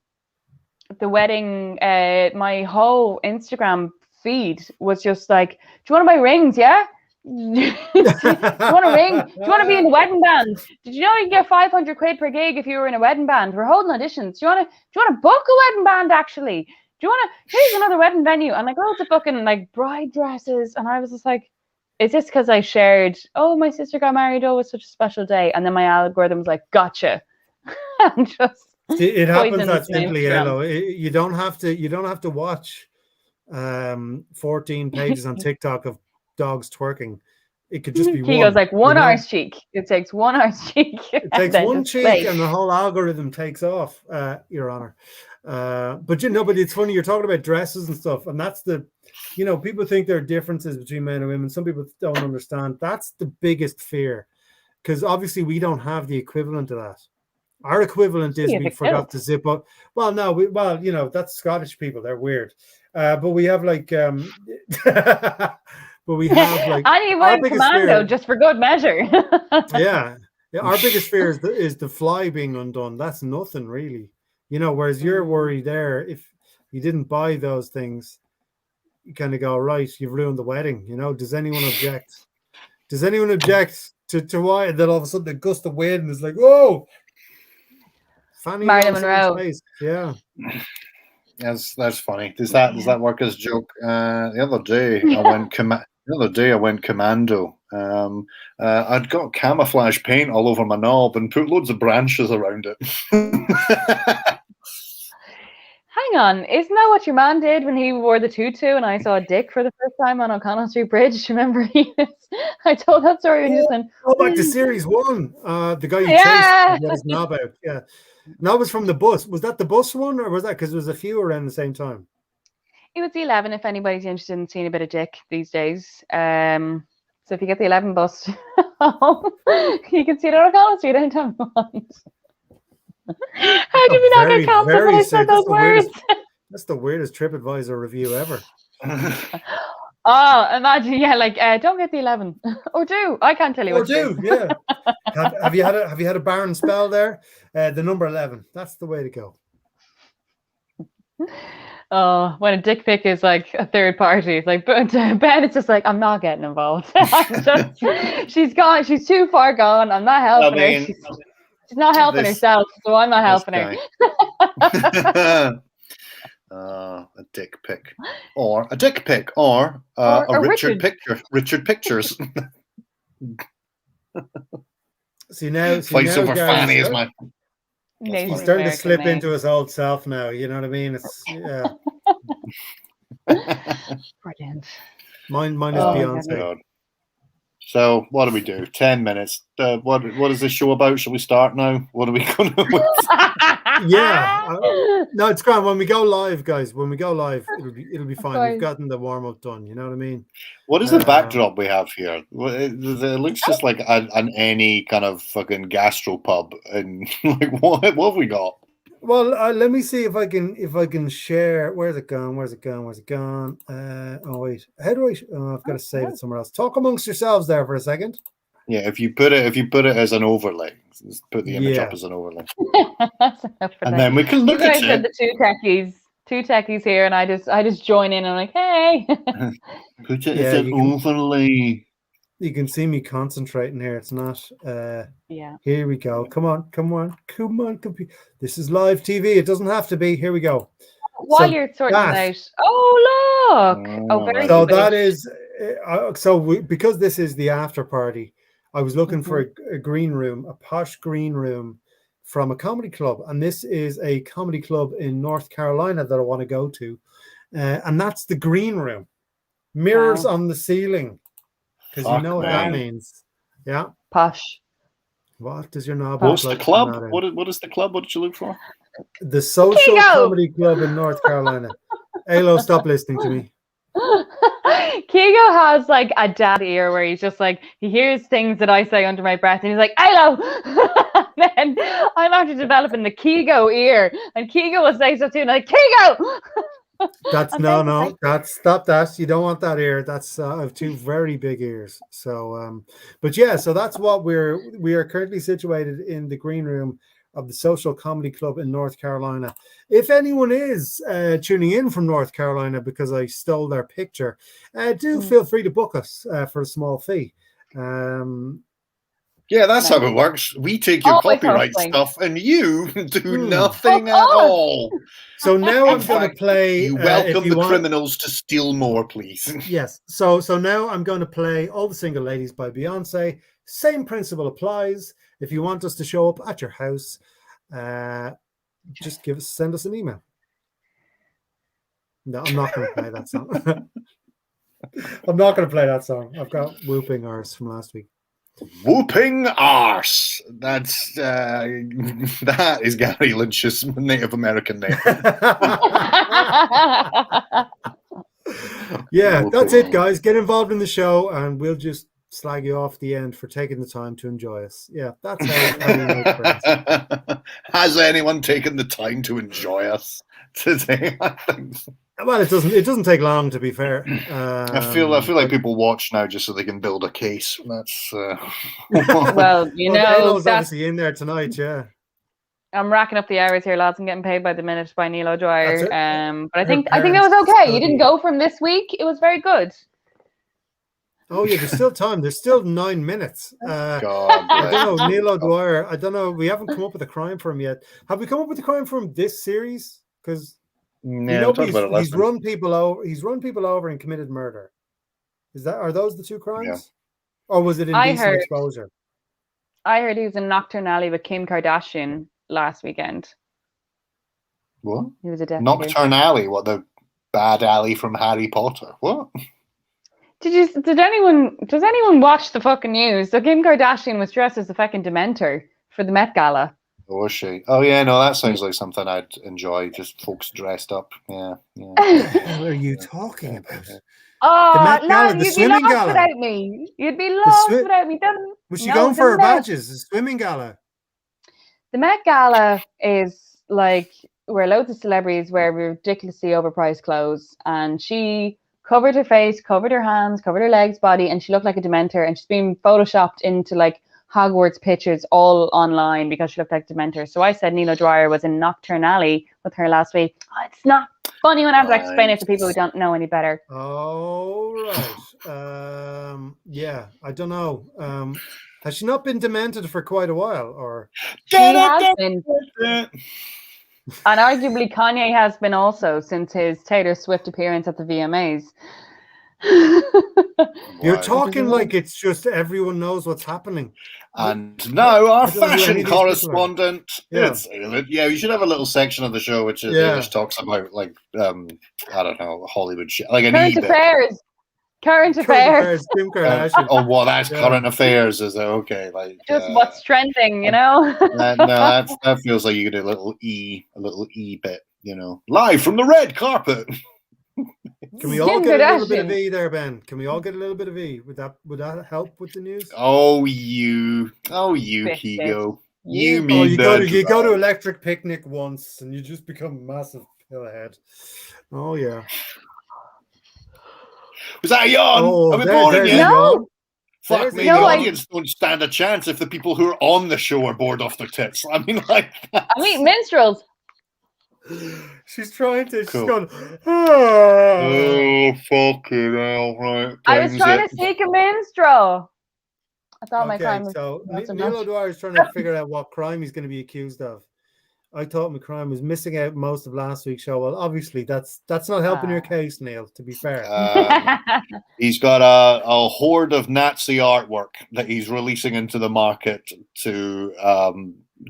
the wedding, my whole Instagram feed was just like, do you want to buy rings? Yeah. Do you want a ring? Do you want to be in a wedding band? Did you know you can get 500 quid per gig if you were in a wedding band? We're holding auditions. Do you want to book a wedding band actually? Do you want to? Here's another wedding venue, and like loads of fucking like bride dresses, and I was just like, is this because I shared? Oh, my sister got married. Oh, it was such a special day, and then my algorithm was like, gotcha. I'm just.
It happens that simply, Elo. You don't have to watch 14 pages on TikTok of dogs twerking. It could just be
he goes like one arse cheek. It takes one arse cheek.
It takes one cheek and the whole algorithm takes off, Your Honor. But it's funny, you're talking about dresses and stuff, and that's people think there are differences between men and women. Some people don't understand. That's the biggest fear, because obviously we don't have the equivalent of that. Our equivalent is we forgot to zip up. Well, no, that's Scottish people. They're weird. But we have like
anyone commando just for good measure.
yeah, our biggest fear is the fly being undone. That's nothing really, whereas you're worried there if you didn't buy those things, you kind of go, right, you've ruined the wedding. Does anyone object to why that all of a sudden the gust of wind is like, whoa,
Marilyn Monroe.
Yeah.
That's funny. Does that work as a joke? The other day I went commando. I'd got camouflage paint all over my knob and put loads of branches around it.
Hang on, isn't that what your man did when he wore the tutu and I saw a dick for the first time on O'Connell Street Bridge? Remember I told that story when he was in.
Oh, like the series 1. The guy you chased and got his knob out. Yeah. No, it was from the bus. Was that the bus one, or was that because there was a few around the same time?
It was the 11 if anybody's interested in seeing a bit of dick these days. So if you get the 11 bus, you can see it on O'Connell Street anytime you want. How did we not get cancelled when I said those words?
That's the weirdest TripAdvisor review ever.
Oh, imagine, don't get the 11, or do. I can't tell you what to do.
Yeah. Have you had a barren spell there? The number 11. That's the way to go.
Oh, when a dick pic is like a third party, it's like Ben. It's just like, I'm not getting involved. She's gone. She's too far gone. I'm not helping her. She's not helping herself, so I'm not helping her.
A dick pic, or a dick pic, or a Richard picture. Richard Pictures.
See now,
over Fanny is my.
He's starting to slip into his old self now. You know what I mean? It's
Brilliant.
Mine is Beyonce.
God. So what do we do? 10 minutes. What is this show about? Shall we start now? What are we going to?
No, it's grand. When we go live, guys, it'll be fine. We've gotten the warm up done. You know what I mean?
What is the backdrop we have here? It looks just like an any kind of fucking gastropub, and like what have we got?
Well, let me see if I can share. Where's it gone? Oh wait, how do I? I've got to save it somewhere else. Talk amongst yourselves there for a second.
Yeah, if you put it as an overlay, put the image up as an overlay, and then we can look at it.
The two techies here, and I just join in. And I'm like, hey,
put it as an overlay.
You can see me concentrating here. It's not.
Yeah.
Here we go. Come on. This is live TV. It doesn't have to be. Here we go.
While you're sorting it out. Oh look! Oh, very.
So that is. Because this is the after party, I was looking for a green room, a posh green room from a comedy club. And this is a comedy club in North Carolina that I want to go to. And that's the green room. Mirrors on the ceiling. Because you know what that means. Yeah.
Posh.
What does your knob
What's the club? What is the club? What did you look for?
The Social Comedy Club in North Carolina. Alo, stop listening to me.
Keego has like a dad ear where he's just like, he hears things that I say under my breath and he's like, Alo! Then I'm after developing the Keego ear, and Keego will say so too, and like, Keego!
That's stop that. You don't want that ear. That's I have two very big ears. So but yeah, so that's what we are currently situated in the green room of the Social Comedy Club in North Carolina. If anyone is tuning in from North Carolina because I stole their picture, do feel free to book us for a small fee.
Yeah, that's how it works. We take your copyright stuff and you do nothing at all.
So now I'm going to play.
You welcome the criminals to steal more, please.
Yes. So now I'm going to play All the Single Ladies by Beyonce. Same principle applies. If you want us to show up at your house, just send us an email. No, I'm not going to play that song. I'm not going to play that song. I've got Whooping Arse from last week.
Whooping Arse. That's that is Gary Lynch's Native American name.
Yeah, that's it, guys. Get involved in the show, and we'll just slag you off the end for taking the time to enjoy us. Yeah, that's how we make friends.
Has anyone taken the time to enjoy us today? I think so.
Well, it doesn't take long, to be fair.
I feel like people watch now just so they can build a case. That's
well, you know,
Halo's obviously in there tonight. Yeah,
I'm racking up the hours here, lads. I'm getting paid by the minute by Neil O'Dwyer. But I think that was okay. You didn't go from this week. It was very good.
Oh yeah, there's still time. There's still 9 minutes.
God,
I don't know, Neil O'Dwyer. I don't know. We haven't come up with a crime for him yet. Have we come up with a crime for him this series? Because he's run people over. He's run people over and committed murder. Are those the two crimes? Yeah. Or was it indecent exposure?
I heard he was in Nocturne Alley with Kim Kardashian last weekend.
What?
He was a deputy.
Nocturne Alley? What, the bad alley from Harry Potter? What?
Does anyone watch the fucking news? So Kim Kardashian was dressed as a fucking Dementor for the Met Gala.
Oh, was she? Oh yeah, no, that sounds like something I'd enjoy. Just folks dressed up. Yeah.
What are you talking about?
Oh, no, you'd be lost without me. You'd be lost without me.
Was she going for her badges? The swimming gala.
The Met Gala is like where loads of celebrities wear ridiculously overpriced clothes, and she covered her face, covered her hands, covered her legs, body, and she looked like a Dementor, and she's been photoshopped into like Hogwarts pictures all online because she looked like a Dementor. So I said Neil O'Dwyer was in Nocturne Alley with her last week. Oh, it's not funny when I have to explain it to people who don't know any better.
Oh, right. Yeah, I don't know. Has she not been demented for quite a while? Or
she has been. And arguably Kanye has been also since his Taylor Swift appearance at the VMAs.
You're talking like it's just everyone knows what's happening.
And now our fashion correspondent. Yeah, you should have a little section of the show which talks about like I don't know, Hollywood shit, like an
Current affairs.
Kim Kardashian.
Oh, that's current affairs. Is it okay? Like
just what's trending, you know?
that feels like you could do a little E bit, you know, live from the red carpet.
Can we all get a little bit of E there, Ben? Can we all get a little bit of E? Would that help with the news?
Oh, you, Kigo. You
go to Electric Picnic once and you just become a massive pillhead. Oh yeah.
Was that a yawn? Are we boring you?
No.
Fuck me, the audience don't stand a chance if the people who are on the show are bored off their tits. I mean, like...
I mean, minstrels.
She's trying to...
Cool.
She's going...
Oh, fucking hell, right.
I was trying to seek a minstrel. I thought my crime was...
So Neil O'Dwyer is trying to figure out what crime he's going to be accused of. I thought my crime was missing out most of last week's show. Well, obviously, that's not helping your case, Neil, to be fair.
He's got a horde of Nazi artwork that he's releasing into the market to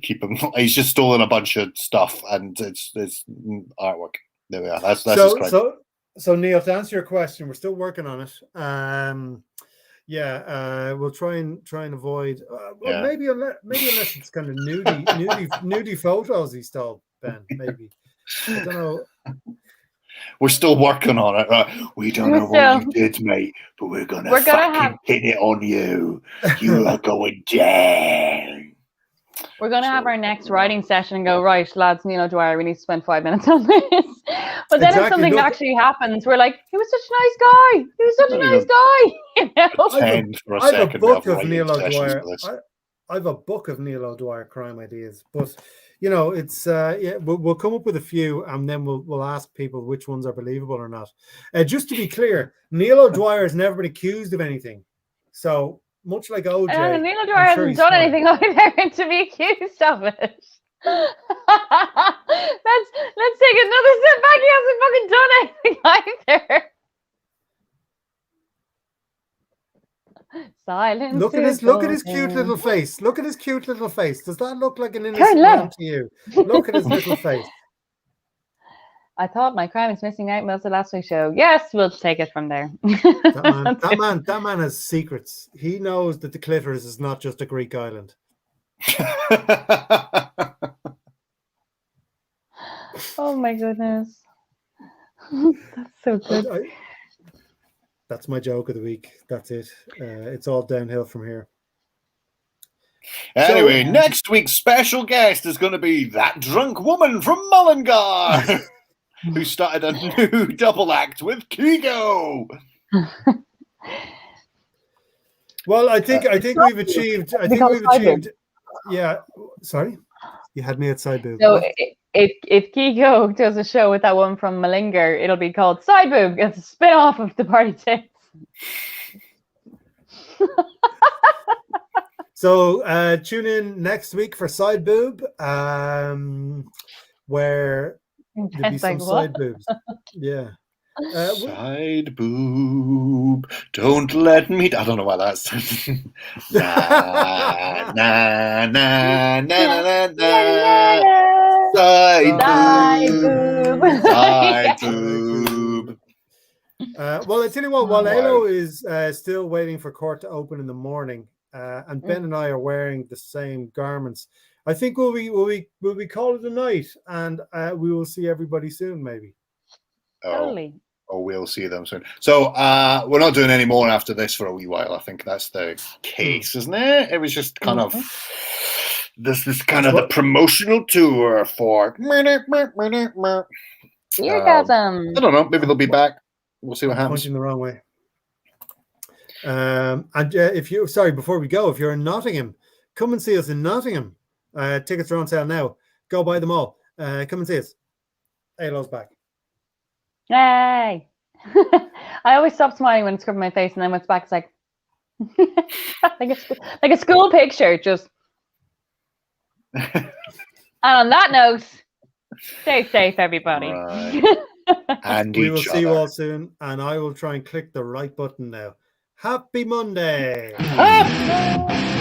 keep him. He's just stolen a bunch of stuff, and it's artwork. There we are. That's his crime.
So, Neil, to answer your question, we're still working on it. We'll try and avoid. Maybe unless it's kind of nudie photos he stole, Ben. Maybe I don't know.
We're still working on it. We don't know what you did, mate, but we're gonna fucking pin it on you. You are going down.
We're going to have our next writing session and go, right, lads, Neil O'Dwyer, we need to spend 5 minutes on this. But then if something actually happens, we're like, he was such a nice guy. He was such a nice guy. You know?
Pretend for a
I have
second
a book of Neil O'Dwyer. I've a book of Neil O'Dwyer crime ideas, but you know, it's yeah, we'll come up with a few, and then we'll ask people which ones are believable or not. Just to be clear, Neil O'Dwyer has never been accused of anything, so much like OJ,
Neil O'Dwyer
I'm sure
hasn't
he's
done
fine.
anything either to be accused of it. let's take another step back. He hasn't fucking done anything either. Silence.
Look at his cute little face. Look at his cute little face. Does that look like an innocent man to you? Look at his little face.
I thought my crime is missing out most of last week's show. Yes, we'll take it from there.
That man has secrets. He knows that the clitoris is not just a Greek island.
Oh my goodness. That's so good.
That's my joke of the week. That's it. It's all downhill from here.
Anyway, next week's special guest is going to be that drunk woman from Mullingar who started a new double act with Kigo.
Well, I think we've achieved. Yeah. Sorry, you had me at side boob.
So if Kigo does a show with that one from Mullingar, it'll be called Side Boob. It's a spin-off of the Party Tits.
So tune in next week for Side Boob, where there'll be some side boobs. Yeah.
Side boob, don't let me. I don't know why that's. na na na na na na. Side boob. Side boob.
Well, I tell you what. While Alo is still waiting for court to open in the morning, and Ben and I are wearing the same garments, I think will we call it a night, and we will see everybody soon, maybe.
Totally.
Oh, we'll see them soon. So we're not doing any more after this for a wee while. I think that's the case, isn't it? It was just kind of this is kind of the promotional tour for
Eargasm.
I don't know. Maybe they'll be back. We'll see what happens.
Pointing the wrong way. And before we go, if you're in Nottingham, come and see us in Nottingham. Tickets are on sale now. Go buy them all. Come and see us. Alo's back.
Yay! I always stop smiling when it's covering my face, and then when it's back, it's like like a school picture. Just. And on that note, stay safe, everybody.
Right. And
we will see you all soon, and I will try and click the right button now. Happy Monday!
Happy Monday!